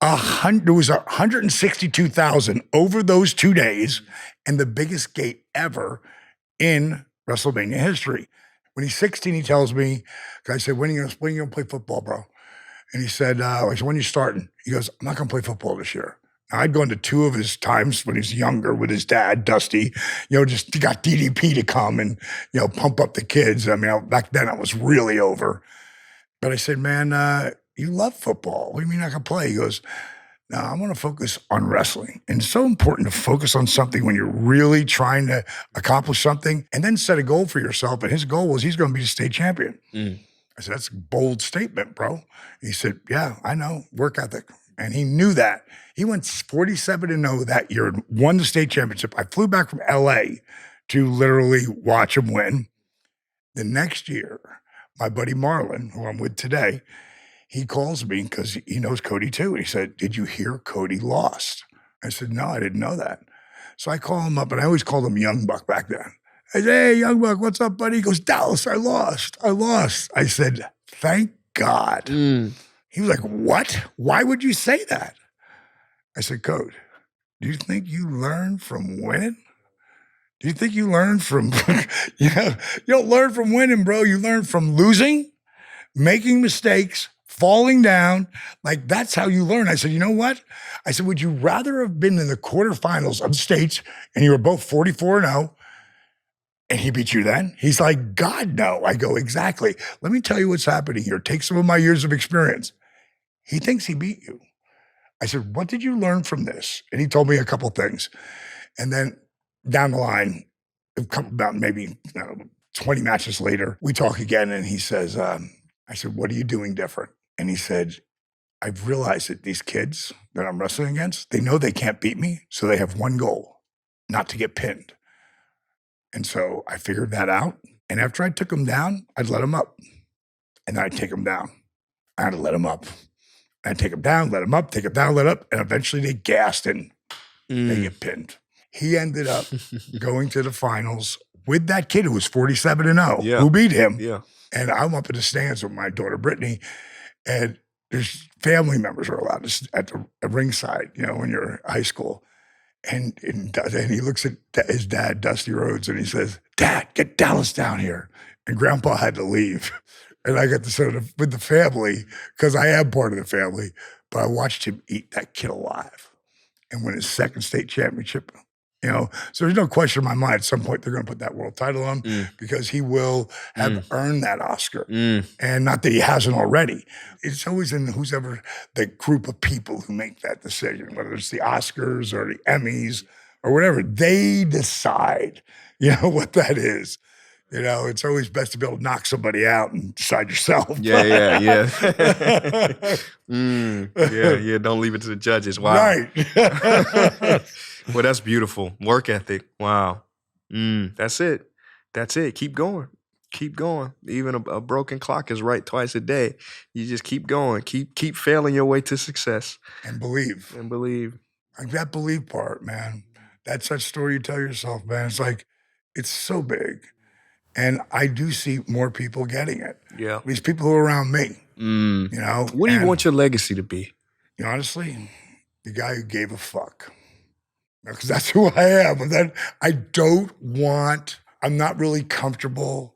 There was 162,000 over those 2 days, and the biggest gate ever in WrestleMania history. When he's 16, he tells me, I said, when are you going to play football, bro? And he said, I said, when are you starting? He goes, I'm not going to play football this year. Now, I'd gone to 2 of his times when he was younger with his dad, Dusty, just got DDP to come and, pump up the kids. I mean, back then I was really over. But I said, man, you love football. What do you mean I can play? He goes, No, I want to focus on wrestling. And it's so important to focus on something when you're really trying to accomplish something and then set a goal for yourself. And his goal was he's going to be the state champion. I said, that's a bold statement, bro. He said, yeah, I know, work ethic. And he knew that. He went 47-0 that year, won the state championship. I flew back from LA to literally watch him win. The next year, my buddy Marlon, who I'm with today, he calls me because he knows Cody too. And he said, did you hear Cody lost? I said, no, I didn't know that. So I call him up, and I always called him Young Buck back then. I said, hey, Young Buck, what's up, buddy? He goes, Dallas, I lost. I said, thank God. He was like, what? Why would you say that? I said, Code, do you think you learn from winning? Do you think you learn from, you don't learn from winning, bro. You learn from losing, making mistakes, falling down. Like, that's how you learn. I said, you know what? I said, would you rather have been in the quarterfinals of states and you were both 44-0 and he beat you then? He's like, God, no. I go, exactly. Let me tell you what's happening here. Take some of my years of experience. He thinks he beat you. I said, what did you learn from this? And he told me a couple things. And then down the line, about maybe 20 matches later, we talk again. And he says, I said, what are you doing different? And he said, I've realized that these kids that I'm wrestling against, they know they can't beat me. So they have one goal, not to get pinned. And so I figured that out. And after I took him down, I'd let him up. And then I'd take him down. I had to let him up. I'd take him down, let him up, take him down, let up. And eventually they gassed and they get pinned. He ended up going to the finals with that kid who was 47-0, who beat him. Yeah. And I'm up in the stands with my daughter, Brittany, and there's family members are allowed to at the ringside, when you're in high school. And he looks at his dad, Dusty Rhodes, and he says, Dad, get Dallas down here. And Grandpa had to leave. And I got to sit with the family because I am part of the family, but I watched him eat that kid alive and win his second state championship. So there's no question in my mind at some point they're going to put that world title on because he will have earned that Oscar. And not that he hasn't already. It's always in who's ever the group of people who make that decision, whether it's the Oscars or the Emmys or whatever. They decide, what that is. It's always best to be able to knock somebody out and decide yourself. Yeah. Yeah, don't leave it to the judges. Wow. Right. Well, that's beautiful. Work ethic. Wow. That's it. Keep going. Keep going. Even a broken clock is right twice a day. You just keep going. Keep failing your way to success. And believe. Like that believe part, man. That's that story you tell yourself, man. It's like, it's so big. And I do see more people getting it. Yeah. These people who are around me, What do you want your legacy to be? Honestly, the guy who gave a fuck. Because that's who I am. But then I'm not really comfortable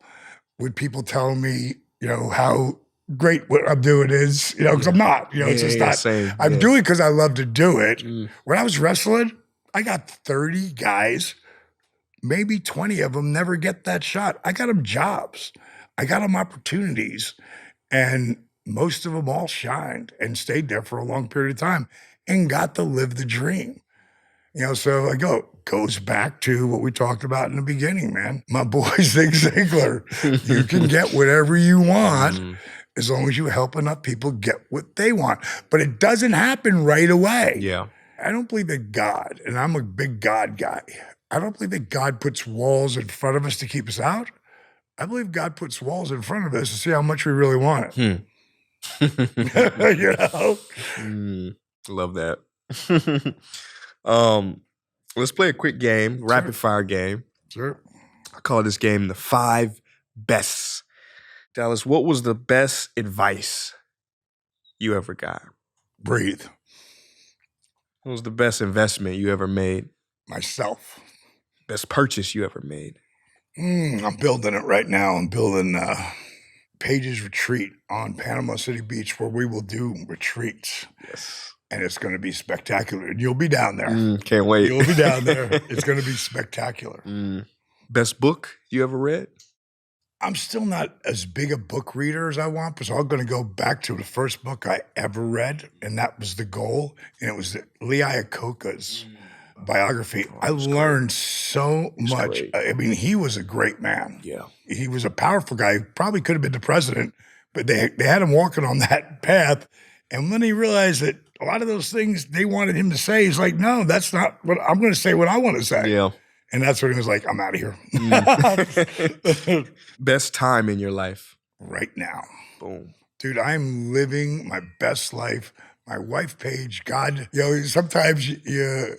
with people telling me, how great what I'm doing is, because I'm not, it's just not. Same. I'm doing it because I love to do it. When I was wrestling, I got 30 guys. Maybe 20 of them never get that shot. I got them jobs. I got them opportunities. And most of them all shined and stayed there for a long period of time and got to live the dream. So I goes back to what we talked about in the beginning, man. My boy Zig Ziglar, you can get whatever you want as long as you help enough people get what they want. But it doesn't happen right away. Yeah. I don't believe that God, and I'm a big God guy, I don't believe that God puts walls in front of us to keep us out. I believe God puts walls in front of us to see how much we really want it. Love that. Let's play a quick game, rapid fire game. Sure. I call this game the 5 bests. Dallas, what was the best advice you ever got? Breathe. What was the best investment you ever made? Myself. Best purchase you ever made? I'm building it right now. I'm building Paige's Retreat on Panama City Beach where we will do retreats. Yes. And it's going to be spectacular. And you'll be down there. Can't wait. You'll be down there. It's going to be spectacular. Best book you ever read? I'm still not as big a book reader as I want, because I'm going to go back to the first book I ever read, and that was The Goal, and it was Lee Iacocca's biography. I learned so much. I mean, he was a great man. Yeah. He was a powerful guy. Probably could have been the president, but they had him walking on that path. And when he realized that a lot of those things they wanted him to say, he's like, no, that's not what I'm going to say, what I want to say. Yeah. And that's when he was like, I'm out of here. Best time in your life? Right now. Boom. Dude, I'm living my best life. My wife, Paige, God, sometimes you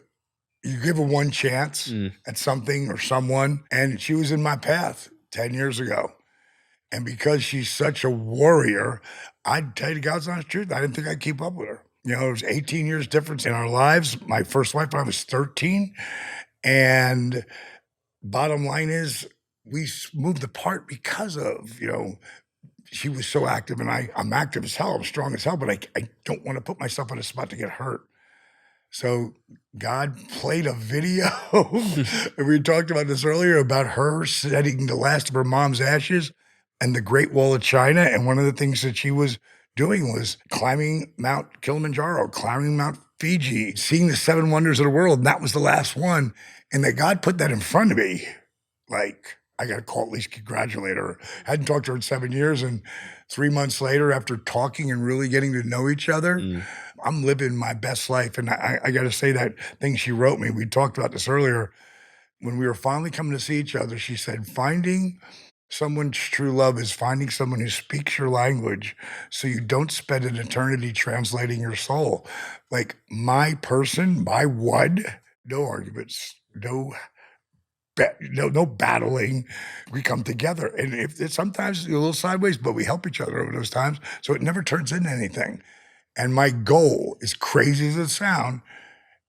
give her one chance at something or someone, and she was in my path 10 years ago. And because she's such a warrior, I'd tell you the God's honest truth, I didn't think I'd keep up with her. There was 18 years difference in our lives. My first wife, I was 13. And bottom line is, we moved apart because of, she was so active, and I'm active as hell, I'm strong as hell, but I don't want to put myself in a spot to get hurt. So God played a video, and we talked about this earlier, about her setting the last of her mom's ashes and the Great Wall of China. And one of the things that she was doing was climbing Mount Kilimanjaro, climbing Mount Fiji, seeing the 7 wonders of the world. And that was the last one. And that God put that in front of me. Like, I got to call, at least congratulate her. I hadn't talked to her in 7 years. And 3 months later, after talking and really getting to know each other, I'm living my best life. And I got to say, that thing she wrote me, we talked about this earlier, when we were finally coming to see each other, she said, finding someone's true love is finding someone who speaks your language, so you don't spend an eternity translating your soul. Like, my person, my one, no arguments, no battling. We come together, and if it's sometimes a little sideways, but we help each other over those times, so it never turns into anything. And my goal, as crazy as it sounds,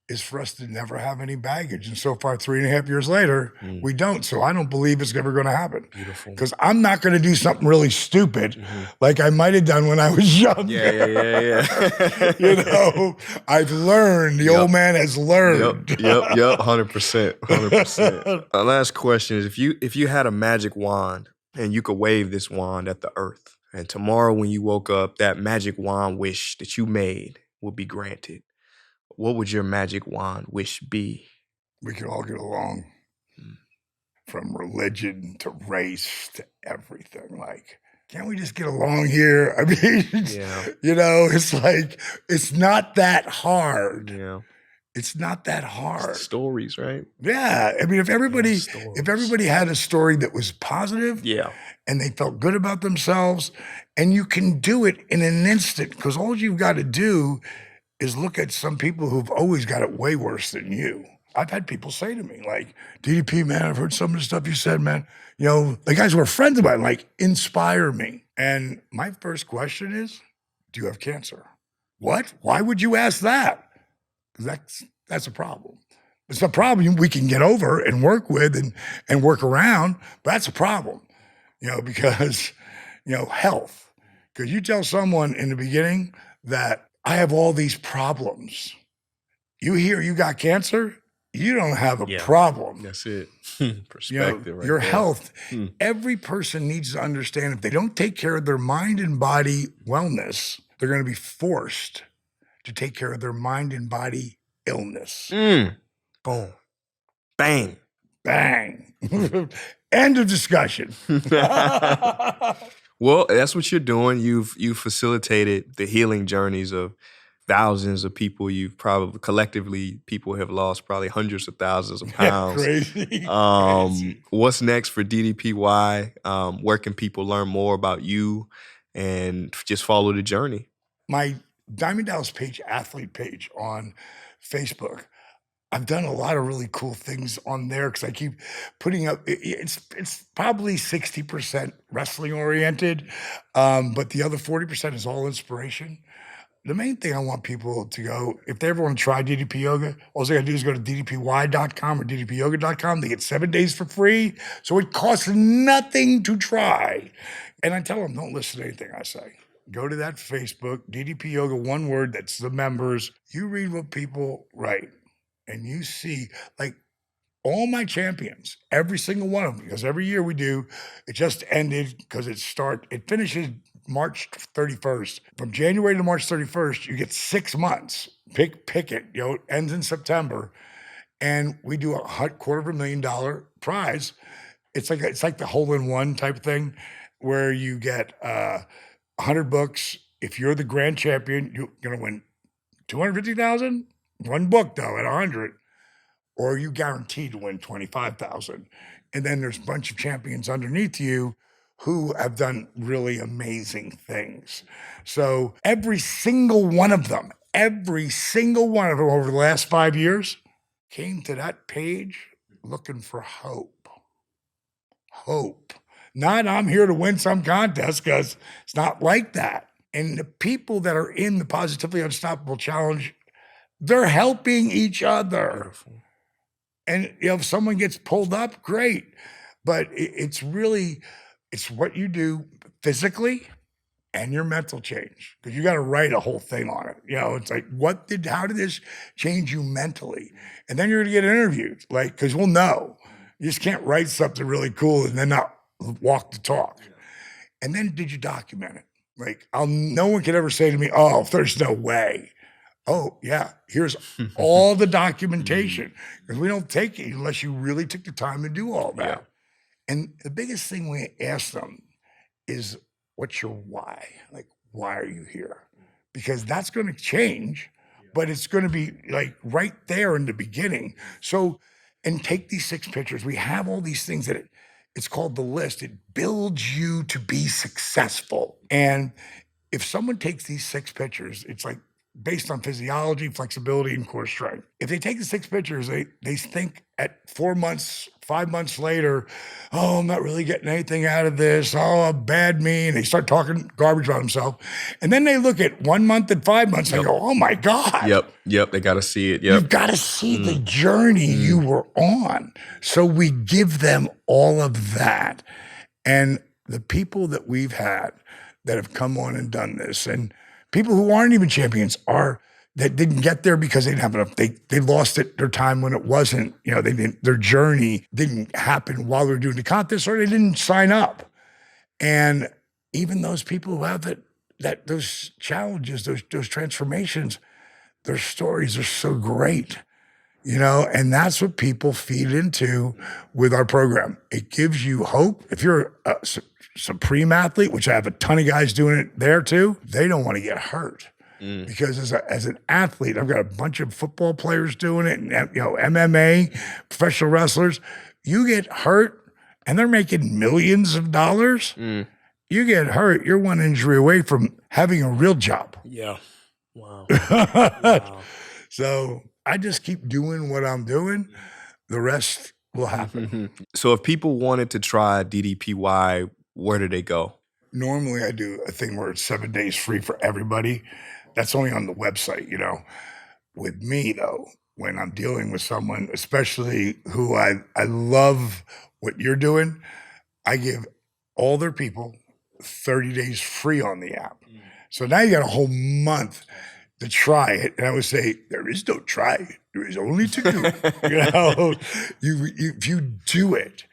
is for us to never have any baggage. And so far, 3.5 years later, we don't. So I don't believe it's ever going to happen. Beautiful. Because I'm not going to do something really stupid like I might have done when I was young. Yeah. I've learned. The old man has learned. Yep. 100%. Our last question is, if you had a magic wand and you could wave this wand at the earth, and tomorrow when you woke up, that magic wand wish that you made would be granted, what would your magic wand wish be? We could all get along, from religion to race to everything. Like, can't we just get along here? I mean, it's like, it's not that hard. Yeah. It's not that hard. It's the stories, right? Yeah. I mean, if everybody had a story that was positive, and they felt good about themselves, and you can do it in an instant, because all you've got to do is look at some people who've always got it way worse than you. I've had people say to me, like, DDP, man, I've heard some of the stuff you said, man. The guys who are friends of mine, like, inspire me. And my first question is, do you have cancer? What? Why would you ask that? Because that's a problem. It's a problem we can get over and work with and work around, but that's a problem, because, health. Because you tell someone in the beginning that I have all these problems. You hear you got cancer, you don't have a problem. That's it. Perspective. Your health. Every person needs to understand, if they don't take care of their mind and body wellness, they're going to be forced to take care of their mind and body illness. Boom. Bang. Bang. End of discussion. Well, that's what you're doing. You've facilitated the healing journeys of thousands of people. You've probably, collectively, people have lost probably hundreds of thousands of pounds. Crazy. What's next for DDPY? Where can people learn more about you and just follow the journey? My Diamond Dallas Page athlete page on Facebook, I've done a lot of really cool things on there, because I keep putting up, it's probably 60% wrestling oriented, but the other 40% is all inspiration. The main thing I want people to go, if they ever want to try DDP Yoga, all they got to do is go to ddpy.com or ddpyoga.com. They get 7 days for free, so it costs nothing to try. And I tell them, don't listen to anything I say. Go to that Facebook, DDP Yoga, one word, that's the members. You read what people write. And you see, like, all my champions, every single one of them, because every year we do, it just ended because it finishes March 31st. From January to March 31st, you get 6 months. Pick it, it ends in September. And we do a $250,000 prize. It's like the hole-in-one type thing where you get 100 books. If you're the grand champion, you're going to win 250,000. One book though at 100, or you guaranteed to win 25,000. And then there's a bunch of champions underneath you who have done really amazing things. So every single one of them over the last 5 years came to that page looking for hope. Hope. Not I'm here to win some contest, because it's not like that. And the people that are in the Positively Unstoppable Challenge, they're helping each other. And if someone gets pulled up, great. But it's what you do physically and your mental change, because you got to write a whole thing on it. It's like, how did this change you mentally? And then you're going to get interviewed, because we'll know. You just can't write something really cool and then not walk the talk. And then did you document it? No one could ever say to me, oh, there's no way. Oh, yeah, here's all the documentation. Because we don't take it unless you really took the time to do all that. Yeah. And the biggest thing we ask them is, what's your why? Why are you here? Because that's going to change, but it's going to be right there in the beginning. So, and take these 6 pictures. We have all these things that it's called the list. It builds you to be successful. And if someone takes these 6 pictures, it's based on physiology, flexibility, and core strength. If they take the 6 pictures, they think at 4 months, 5 months later, oh, I'm not really getting anything out of this. Oh, bad me. And they start talking garbage about themselves. And then they look at 1 month and 5 months and go, oh my God. Yep. They got to see it. Yep. You've got to see the journey you were on. So we give them all of that. And the people that we've had that have come on and done this, and people who aren't even champions that didn't get there because they didn't have enough. They lost their time when it wasn't, their journey didn't happen while they were doing the contest, or they didn't sign up. And even those people who have those challenges, those transformations, their stories are so great, and that's what people feed into with our program. It gives you hope. If you're a supreme athlete, which I have a ton of guys doing it there too, they don't want to get hurt. Because as an athlete, I've got a bunch of football players doing it, and MMA, professional wrestlers. You get hurt, and they're making millions of dollars. You get hurt, you're one injury away from having a real job. Yeah. Wow. Wow. So I just keep doing what I'm doing. The rest will happen. So if people wanted to try DDPY, where do they go? Normally I do a thing where it's 7 days free for everybody. That's only on the website, With me, though, when I'm dealing with someone, especially who I love what you're doing, I give all their people 30 days free on the app. So now you got a whole month to try it. And I would say, there is no try. There is only to do. If you do it,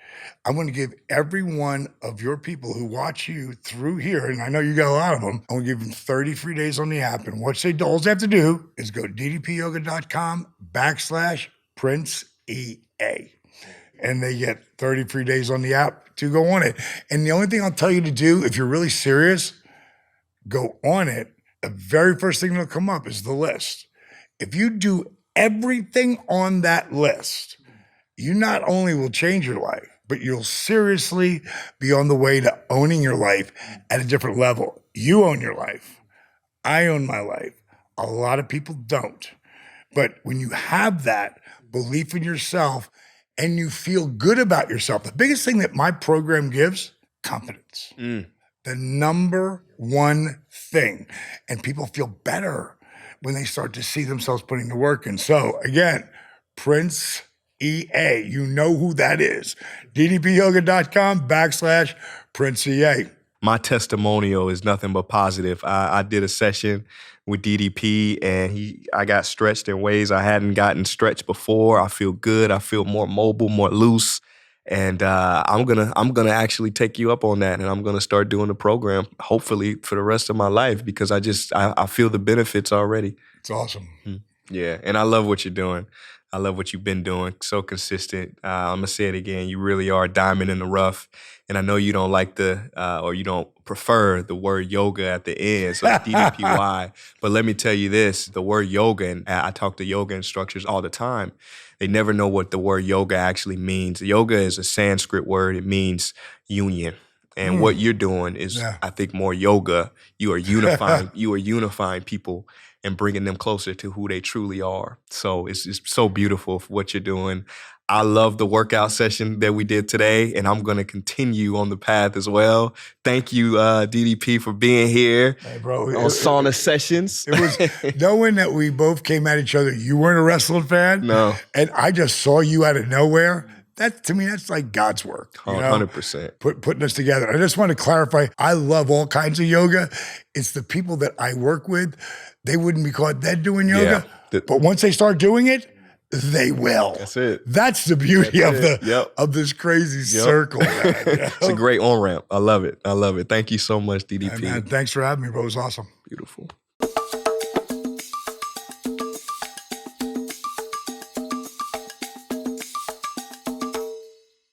I'm going to give every one of your people who watch you through here, and I know you got a lot of them, I'm going to give them 30 free days on the app. And what all they have to do is go ddpyoga.com/PrinceEA. And they get 30 free days on the app to go on it. And the only thing I'll tell you to do, if you're really serious, go on it. The very first thing that'll come up is the list. If you do everything on that list, you not only will change your life, but you'll seriously be on the way to owning your life at a different level. You own your life. I own my life. A lot of people don't. But when you have that belief in yourself and you feel good about yourself, the biggest thing that my program gives, confidence. The number one thing. And people feel better when they start to see themselves putting the work in. So again, Prince EA, you know who that is. ddpyoga.com/PrinceEA. my testimonial is nothing but positive. I did a session with DDP, and I got stretched in ways I hadn't gotten stretched before. I feel good. I feel more mobile, more loose. And I'm gonna actually take you up on that, and I'm gonna start doing the program, hopefully for the rest of my life, because I feel the benefits already. It's awesome. Yeah, and I love what you're doing. I love what you've been doing. So consistent. I'm gonna say it again. You really are a diamond in the rough. And I know you don't like or you don't prefer the word yoga at the end, so it's DDPY. But let me tell you this: the word yoga, and I talk to yoga instructors all the time. They never know what the word yoga actually means. Yoga is a Sanskrit word. It means union. And what you're doing is, I think, more yoga. You are unifying. You are unifying people and bringing them closer to who they truly are. So it's so beautiful for what you're doing. I love the workout session that we did today, and I'm going to continue on the path as well. Thank you, DDP, for being here on Sauna Sessions. It was knowing that we both came at each other. You weren't a wrestling fan. No. And I just saw you out of nowhere. That, to me, that's like God's work. 100%. Putting us together. I just want to clarify, I love all kinds of yoga. It's the people that I work with, they wouldn't be caught dead doing yoga. Yeah. But once they start doing it, they will. That's it. That's the beauty of this crazy circle. Man, It's a great on-ramp. I love it. I love it. Thank you so much, DDP. Man, thanks for having me, bro. It was awesome. Beautiful.